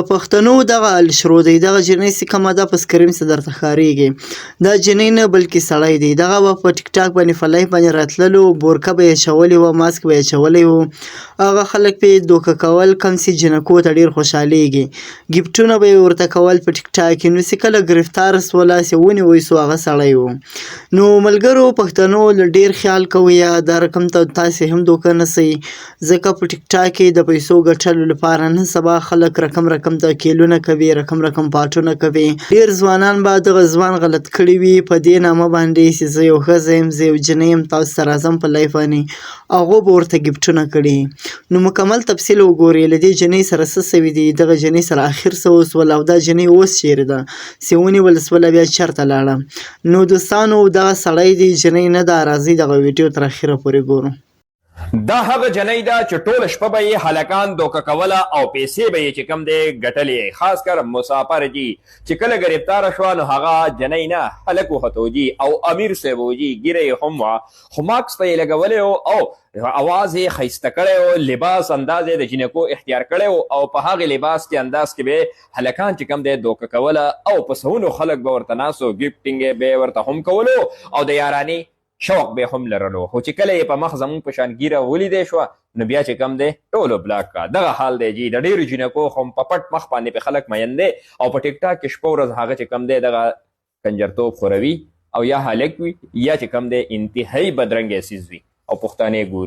پښتنو دغه الشرو دی دغه جنۍ چې کومه ده په سکرین څه درته ښکارېږي دا جنۍ نه بلکې سړی دی دغه به په ټیک ټاک باندې په لایف باندې راتللو بورکه به یې اچولې وه ماسک به یې اچولی و هغه خلک به یې دوکه کول کوم چې جنکو ته ډېر خوشحالېږي ګفټونه به یې ورته کول په ټیک ټاک کې نو چې کله ګرفتاره سوله چې ونیوی سو هغه سړی و نو ملګرو پښتنو ډېر خیال کوئ دا رقم ته تاسې هم دوکه نه سئ ځکه په ټیک ټاک کې د پیسو ګټلو لپاره نن سبا خلک رقم ته کیلونه کوي رقم پاټونه کوي ډېر ځوانان به دغه ځوان غلط کړي وي په دې نامه باندې چې زه یو ښځه یم زه یو جنۍ یم تاسو ته راځم په لایف باندې هغو به ورته ګفټونه کړي نو مکمل تفصیل وګورئ له دې جنۍ سره څه سوي دي دغه جنۍ سره آخر څه وسول او دا جنۍ اوس چیرې ده چې ونیول سوله بیا چېرته لاړه نو دوستانو دغه سړی دی جنۍ نه ده راځئ دغه ویډیو تر اخره پورې ګورو دا هغه جنۍ ده چې ټوله شپه به یې هلکان دوکه کوله او پیسې به یې چې کوم دی ګټلې خاص کر مسافر جي چې کله ګرفتاره شوه نو هغه جنۍ نه هلک وختو جي او امیر صاحب و جي ږیره یې هم وه خو ماکس به یې لګولی او اواز یې ښایسته کړی و لباس انداز یې د جنکو اختیار کړی و او په هغې لباس کې انداز کې به هلکان چې کوم دی دوکه کوله او په سهونو خلک به ورته ناست و ګفټینګ یې به یې ورته هم کولو او د یارانې شوق به هم لرلو خو چې کله یې په مخ زموږ په شان ګیره ولیدی شوه نو بیا چې کم دی ټولو بلاک کا دغه حال دی جي د ډېرو جنکو خو په پټ مخ باندې په خلک مین دی او په ټیک ټاک کې شپه ورځ هغه چې کم دی دغه کنجرتوب خوروي او یا هلک وي یا چې کم دی انتهایي بدرنګه څیز وي او پښتانه ګوري